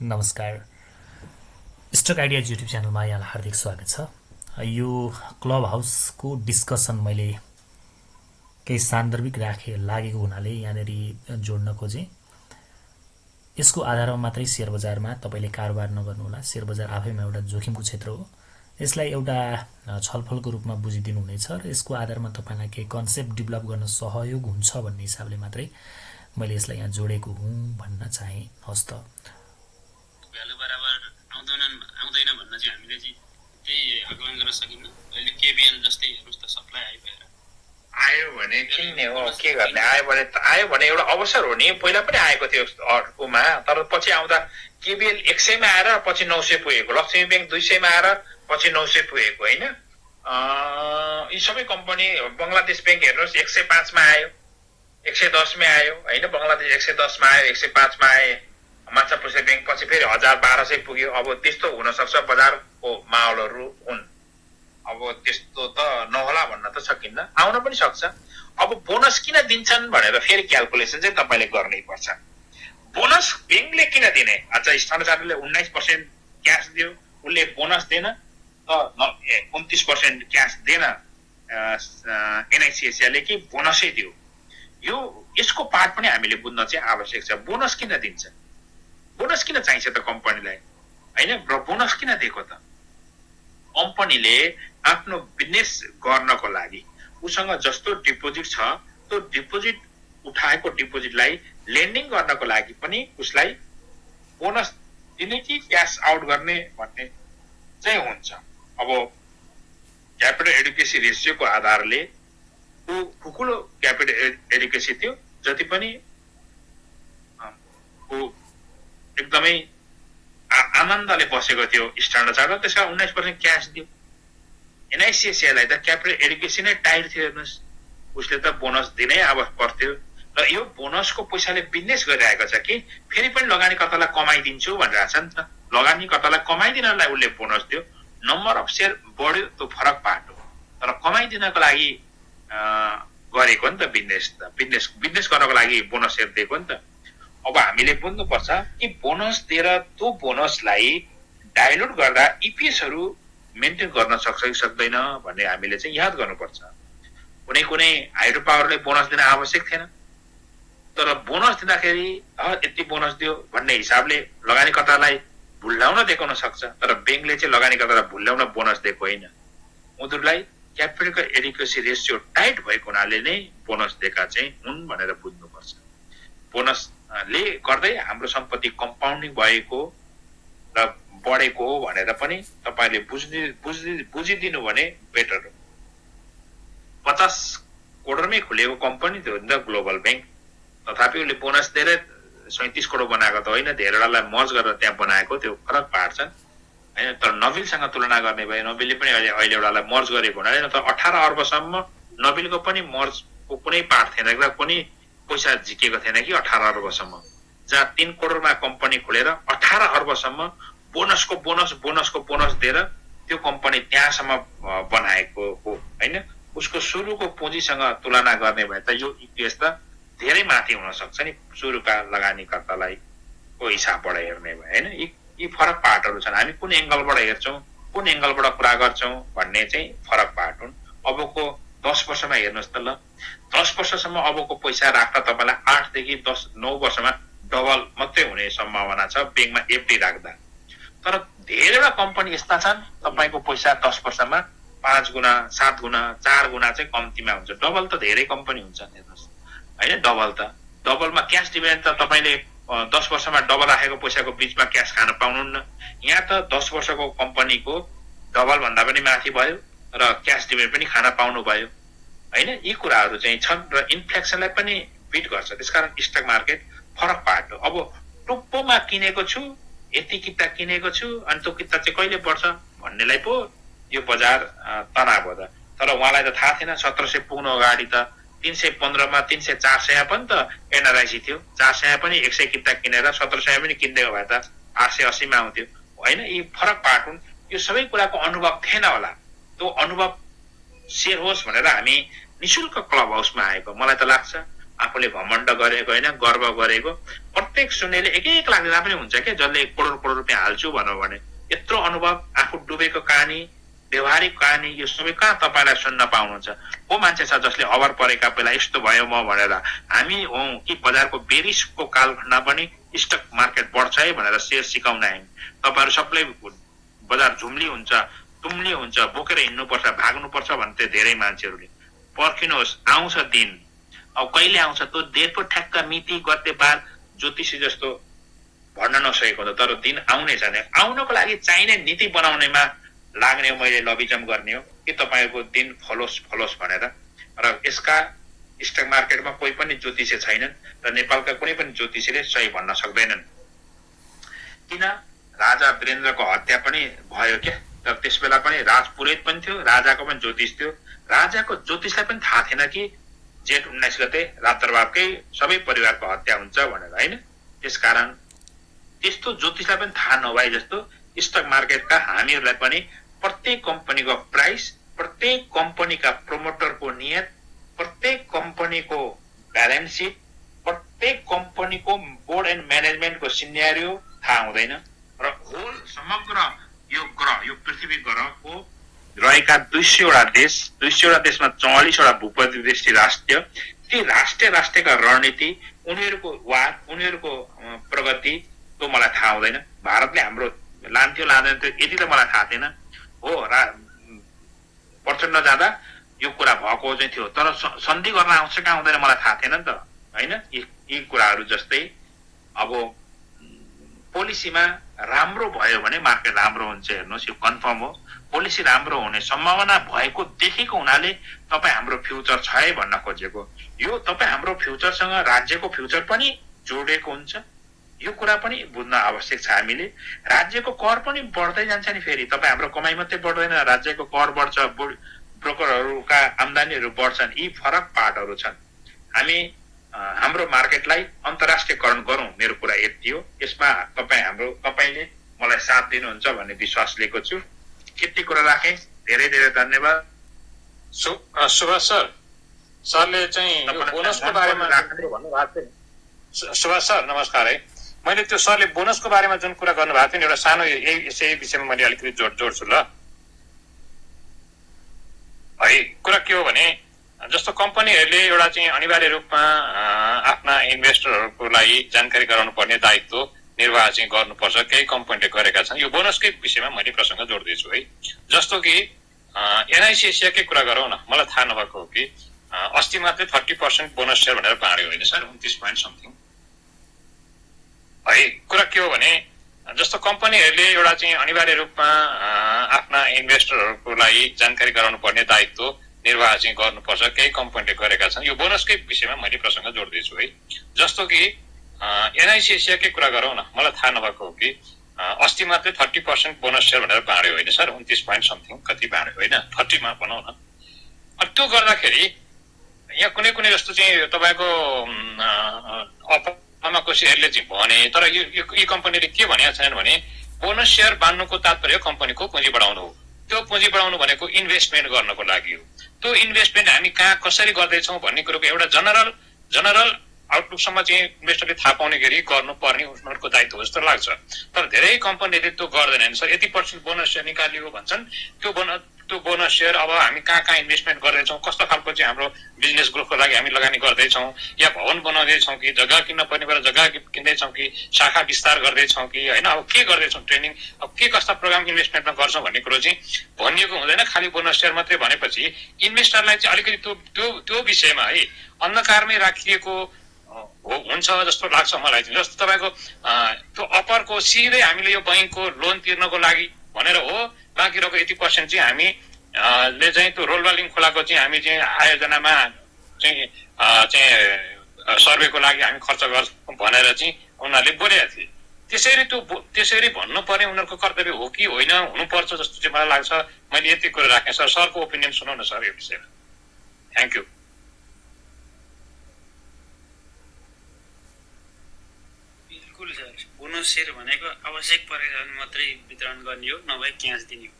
नमस्कार। Stock ideas YouTube च्यानलमा यहाँलाई हार्दिक स्वागत छ। यो क्लब हाउसको डिस्कसन मैले केही सान्दर्भिक लागेको हुनाले यहाँनिर जोड्न खोजेँ। यसको आधारमा मात्रै सेयर बजारमा तपाईँले कारोबार नगर्नुहोला। सेयर बजार आफैमा एउटा जोखिमको क्षेत्र हो। यसलाई एउटा छलफलको रूपमा बुझिदिनु हुनेछ र यसको आधारमा तपाईँलाई केही कन्सेप्ट डेभलप गर्न सहयोग हुन्छ भन्ने हिसाबले मात्रै मैले यसलाई यहाँ जोडेको हुँ भन्न चाहेँ। हस् त। भ्यालु बराबर आउँदैन भन्न चाहिँ हामीले चाहिँ त्यही आकलन गर्न सकिन्न। अहिले केबिएल जस्तै हेर्नुस् त सप्लाई आइभएर आयो भने किन्ने हो, के गर्ने। आयो भने एउटा अवसर हो नि। पहिला पनि आएको थियो अर्कोमा, तर पछि आउँदा केबिएल 100 मा आएर पछि 900 पुगेको, लक्ष्मी ब्याङ्क 200 मा आएर पछि 900 पुगेको होइन। यी सबै कम्पनी बङ्गलादेश ब्याङ्क हेर्नुहोस् 105 मा आयो, 110 मा आयो होइन। बङ्गलादेश 110 मा आयो, 105 मा आए। माछा पुछे ब्याङ्क पछि फेरि 1000-1200 पुग्यो। अब त्यस्तो हुन सक्छ, बजारको माहौलहरू हुन्। अब त्यस्तो त नहोला भन्न त सकिन्न, आउन पनि सक्छ। अब बोनस किन दिन्छन् भनेर फेरि क्याल्कुलेसन चाहिँ तपाईँले गर्नै पर्छ। बोनस ब्याङ्कले किन दिने? अच्छा, स्ट्यान्डर्डले 19% क्यास दियो, उसले बोनस दिएन त 29% क्यास दिएन। एनआइसिएसले कि बोनसै दियो। यसको पार्ट पनि हामीले बुझ्न चाहिँ आवश्यक छ। बोनस किन दिन्छ? बोनस किन चाहिन्छ त कम्पनीलाई होइन? र बोनस किन दिएको त? कम्पनीले आफ्नो बिजनेस गर्नको लागि उसँग जस्तो डिपोजिट छ त्यो डिपोजिट उठाएको डिपोजिटलाई लेन्डिङ गर्नको लागि पनि उसलाई बोनस दिने कि क्यास आउट गर्ने भन्ने चाहिँ हुन्छ। अब क्यापिटल एडुकेसी रेसियोको आधारले ऊ ठुलो क्यापिटल एडुकेसी थियो, जति पनि एकदमै आनन्दले बसेको थियो स्ट्यान्डर्ड चार्टर, त्यसका 19% क्यास दियो। एनआइसिएसलाई त क्यापिटल एडुकेसन नै टाइट थियो। हेर्नुहोस्, उसले त बोनस दिनै अब पर्थ्यो। र यो बोनसको पैसाले बिजनेस गरिरहेको छ कि फेरि पनि लगानीकर्तालाई कमाइदिन्छु भनिरहेछ नि त। लगानीकर्तालाई कमाइदिनलाई उसले बोनस दियो। नम्बर अफ सेयर बढ्यो, त्यो फरक पार्ट हो। तर कमाइदिनको लागि गरेको नि त बिजनेस गर्नको लागि बोनस सेयर दिएको नि त। अब हामीले बुझ्नुपर्छ कि बोनस दिएर त्यो बोनसलाई डाइल्युट गर्दा इपिएसहरू मेन्टेन गर्न सक्छ कि सक्दैन भन्ने हामीले चाहिँ याद गर्नुपर्छ। कुनै हाइड्रो पावरले बोनस दिन आवश्यक थिएन, तर बोनस दिँदाखेरि यति बोनस दियो भन्ने हिसाबले लगानीकर्तालाई भुल्याउन दिएको हुन सक्छ। तर ब्याङ्कले चाहिँ लगानीकर्तालाई भुल्याउन बोनस दिएको होइन। उनीहरूलाई क्यापिटलको एडुकेसी रेसियो टाइट भएको हुनाले नै बोनस दिएका चाहिँ हुन् भनेर बुझ्नुपर्छ। बोनसले गर्दै हाम्रो सम्पत्ति कम्पाउन्डिङ भएको र बढेको हो भनेर पनि तपाईँले बुझिदिनु भने बेटर हो। 50 करोडमै खुलेको कम्पनी थियो नि त ग्लोबल ब्याङ्क, तथापि उसले बोनस दिएर 37 करोड बनाएको त होइन, धेरैवटालाई मर्ज गरेर त्यहाँ बनाएको, त्यो फरक पार्ट छ होइन। तर नबिलसँग तुलना गर्ने भए नबिलले पनि अहिले एउटालाई मर्ज गरेको हुनाले न त 18 अर्बसम्म नबिलको पनि मर्जको कुनै पार्ट थिएन, कुनै पैसा झिकेको थिएन कि 18 अर्बसम्म। जहाँ 3 करोडमा कम्पनी खोलेर 18 अर्बसम्म बोनसको बोनस दिएर त्यो कम्पनी त्यहाँसम्म बनाएको हो होइन। उसको सुरुको पुँजीसँग तुलना गर्ने भए त यो इपिएस त धेरै माथि हुन सक्छ नि, सुरुका लगानीकर्तालाई को हिसाबबाट हेर्ने भए होइन। यी फरक पार्टहरू छन्। हामी कुन एङ्गलबाट हेर्छौँ, कुन एङ्गलबाट कुरा गर्छौँ भन्ने चाहिँ फरक पार्ट हुन्। अबको 10 वर्षमा हेर्नुहोस् त ल, 10 वर्षसम्म अबको पैसा राख्दा तपाईँलाई 8 देखि 9 वर्षमा डबल मात्रै हुने सम्भावना छ ब्याङ्कमा एफडी राख्दा। तर धेरैवटा कम्पनी यस्ता छन् तपाईँको पैसा 10 वर्षमा 5 गुणा 7 गुणा 4 गुणा चाहिँ कम्तीमा हुन्छ। डबल त धेरै कम्पनी हुन्छ हेर्नुहोस् होइन। डबलमा क्यास डिभिडेन्ड त तपाईँले 10 वर्षमा डबल राखेको पैसाको बिचमा क्यास खान पाउनुहुन्न। यहाँ त 10 वर्षको कम्पनीको डबल भन्दा पनि माथि भयो र क्यास डिभिडेन्ड पनि खान पाउनु भयो होइन। यी कुराहरू चाहिँ छन् र इन्फ्लेक्सनलाई पनि बिट गर्छ। त्यसकारण स्टक मार्केट फरक पार्ट हो। अब टुप्पोमा किनेको छु, यति किता किनेको छु, अनि त्यो किता चाहिँ कहिले बढ्छ भन्नेलाई पो यो बजार तनाव हो त। तर उहाँलाई त थाहा थिएन 1700 पुग्नु अगाडि त 315 मा 300-400 पनि त एनआरआइसी थियो। 400 पनि 100 किता किनेर 1700 पनि किनिदिएको भए त 880 मा आउँथ्यो होइन। यी फरक पार्ट हुन्। यो सबै कुराको अनुभव थिएन होला। त्यो अनुभव सेयर होस् भनेर हामी निशुल्क क्लब हाउसमा आएको। मलाई त लाग्छ आफूले घमण्ड गरेको होइन, गर्व गरेको। प्रत्येक सुन्नेले 1-1 लाख दिँदा पनि हुन्छ क्या, जसले करोड रुपियाँ हाल्छु भन्यो भने। यत्रो अनुभव, आफू डुबेको कहानी, व्यवहारिक कहानी, यो सबै कहाँ तपाईँलाई सुन्न पाउनुहुन्छ? को मान्छे छ जसले अभर परेका बेला यस्तो भयो म भनेर हामी हौँ कि बजारको बेरिसको कालखण्डमा पनि स्टक मार्केट बढ्छ है भनेर सेयर सिकाउन आयौँ। तपाईँहरू सबैले बजार झुम्ली हुन्छ, तुम्ली हुन्छ, बोकेर हिँड्नुपर्छ, भाग्नुपर्छ भन्थे धेरै मान्छेहरूले। पर्खिनुहोस्, आउँछ दिन। अब कहिले आउँछ त्यो डेटको ठ्याक्क मिति गते बाद ज्योतिषी जस्तो भन्न नसकेको हुन्छ, तर दिन आउने छ नै। आउनको लागि चाहिने नीति बनाउनेमा लाग्ने हो, मैले लबिजम गर्ने हो कि तपाईँको दिन फलोस् भनेर। र यसका स्टक मार्केटमा कोही पनि ज्योतिषी छैनन् र नेपालका कुनै पनि ज्योतिषीले सही भन्न सक्दैनन्। किन राजा वीरेन्द्रको हत्या पनि भयो क्या, तर त्यस बेला पनि राजपुरोहित पनि थियो, राजाको पनि ज्योतिष थियो। राजाको ज्योतिषलाई पनि थाहा थिएन कि जेठ 19 गते रातरबाबकै सबै परिवारको हत्या हुन्छ भनेर, होइन? त्यसकारण त्यस्तो ज्योतिषलाई पनि थाहा नभए जस्तो स्टक मार्केटका हामीहरूलाई पनि प्रत्येक कम्पनीको प्राइस, प्रत्येक कम्पनीका प्रमोटरको नियत, प्रत्येक कम्पनीको ब्यालेन्स सिट, प्रत्येक कम्पनीको बोर्ड एन्ड म्यानेजमेन्टको सिनेरियो थाहा हुँदैन। र होल समग्र यो ग्रह, यो पृथ्वी ग्रहको रहेका 200 वटा देश, 200 वटा देशमा 44 वटा भूप्रदेशीय राष्ट्र, ती राष्ट्रका रणनीति, उनीहरूको वाद, उनीहरूको प्रगति त्यो मलाई थाहा हुँदैन। भारतले हाम्रो लान्थ्यो लाँदैन थियो यति त मलाई थाहा थिएन हो। प्रचण्ड जाँदा यो कुरा भएको चाहिँ थियो, तर सन्धि गर्न आउँछ कहाँ आउँदैन मलाई थाहा थिएन नि त, होइन? यी कुराहरू जस्तै अब पोलिसीमा राम्रो भयो भने मार्केट राम्रो हुन्छ। हेर्नुहोस्, यो कन्फर्म हो, पोलिसी राम्रो हुने सम्भावना भएको देखेको हुनाले तपाईँ हाम्रो फ्युचर छ है भन्न खोजेको। यो तपाईँ हाम्रो फ्युचरसँग राज्यको फ्युचर पनि जोडेको हुन्छ, यो कुरा पनि बुझ्न आवश्यक छ। हामीले राज्यको कर पनि बढ्दै जान्छ नि, फेरि तपाईँ हाम्रो कमाइ मात्रै बढ्दैन, राज्यको कर बढ्छ, ब्रोकरहरूका आम्दानीहरू बढ्छन्, यी फरक पार्टहरू छन्। हामी हाम्रो मार्केटलाई अन्तर्राष्ट्रियकरण गरौँ, मेरो कुरा यति हो। यसमा तपाईँले मलाई साथ दिनुहुन्छ भन्ने विश्वास लिएको छु। यति कुरा राखेँ, धेरै धेरै धन्यवाद। सुभाष सर, सरले चाहिँ बोनसको बारेमा भन्नुभएको थियो। सुभाष सर नमस्कार है। मैले त्यो सरले बोनसको बारेमा जुन कुरा गर्नुभएको थियो नि, एउटा सानो यही विषयमा मैले अलिकति जोड्छु ल है। कुरा के हो भने, जस्तो कम्पनीहरूले एउटा चाहिँ अनिवार्य रूपमा आफ्ना इन्भेस्टरहरूको लागि जानकारी गराउनु पर्ने दायित्व निर्वाह चाहिँ गर्नुपर्छ, केही कम्पनीले गरेका छन्। यो बोनसकै विषयमा मैले प्रसङ्ग जोड्दैछु है। जस्तो कि एनआइसी एसियाकै कुरा गरौँ न, मलाई थाहा नभएको हो कि अस्ति मात्रै 30% बोनस सेयर भनेर बाँड्यो होइन सर, 29 पोइन्ट समथिङ है। कुरा के हो भने, जस्तो कम्पनीहरूले एउटा चाहिँ अनिवार्य रूपमा आफ्ना इन्भेस्टरहरूको लागि जानकारी गराउनु पर्ने दायित्व निर्वाह चाहिँ गर्नुपर्छ, केही कम्पनीले गरेका छन्। यो बोनसकै विषयमा मैले प्रसङ्ग जोड्दैछु है। जस्तो कि एनआइसी एसियाकै कुरा गरौँ न, मलाई थाहा नभएको हो कि अस्ति मात्रै 30% बोनस सेयर भनेर बाँड्यो होइन सर, 29 पोइन्ट समथिङ कति बाँड्यो होइन, 30 मा भनौँ न। त्यो गर्दाखेरि यहाँ कुनै कुनै जस्तो चाहिँ तपाईँको अपामाको सेयरले चाहिँ भने, तर यो कम्पनीले के भनेको छैन भने बोनस सेयर बाँड्नुको तात्पर्य कम्पनीको पुँजी बढाउनु हो। त्यो पुँजी बढाउनु भनेको इन्भेस्टमेन्ट गर्नको लागि हो। त्यो इन्भेस्टमेन्ट हामी कहाँ कसरी गर्दैछौँ भन्ने कुरोको एउटा जनरल आउटलुकसम्म चाहिँ इन्भेस्टरले थाहा पाउने गरी गर्नुपर्ने उनीहरूको दायित्व हो जस्तो लाग्छ। तर धेरै कम्पनीले त्यो गर्दैनन् सर। यति % बोनस सेयर निकालियो भन्छन्, त्यो बोनस सेयर अब हामी कहाँ कहाँ इन्भेस्टमेन्ट गर्दैछौँ, कस्तो खालको चाहिँ हाम्रो बिजनेस ग्रोथको लागि हामी लगानी गर्दैछौँ, या भवन बनाउँदैछौँ कि जग्गा किन्न पर्ने बेला जग्गा किन्दैछौँ कि शाखा विस्तार गर्दैछौँ कि होइन, अब के गर्दैछौँ, ट्रेनिङ अब के कस्ता प्रोग्राम इन्भेस्टमेन्टमा गर्छौँ भन्ने कुरो चाहिँ भनिएको हुँदैन। खालि बोनस सेयर मात्रै भनेपछि इन्भेस्टरलाई चाहिँ अलिकति त्यो विषयमा है अन्धकारमै राखिएको हुन्छ जस्तो लाग्छ मलाई चाहिँ। जस्तो तपाईँको त्यो अप्परको सिधै हामीले यो बैंकको लोन तिर्नको लागि भनेर हो, बाँकी रहेको 80% चाहिँ हामीले चाहिँ त्यो रोलबालिङ खोलाको चाहिँ हामी चाहिँ आयोजनामा चाहिँ सर्वेको लागि हामी खर्च गर्छौँ भनेर चाहिँ उनीहरूले बोलेका थिए। त्यसरी भन्नुपर्ने उनीहरूको कर्तव्य हो कि होइन, हुनुपर्छ जस्तो चाहिँ मलाई लाग्छ। मैले यति कुरा राखेँ सर, सरको ओपिनियन सुनौ न सर यो विषयमा। Thank you. बिल्कुल सर, बोनस सेयर भनेको आवश्यक परेर मात्रै वितरण गर्ने हो, नभए क्यास दिने हो।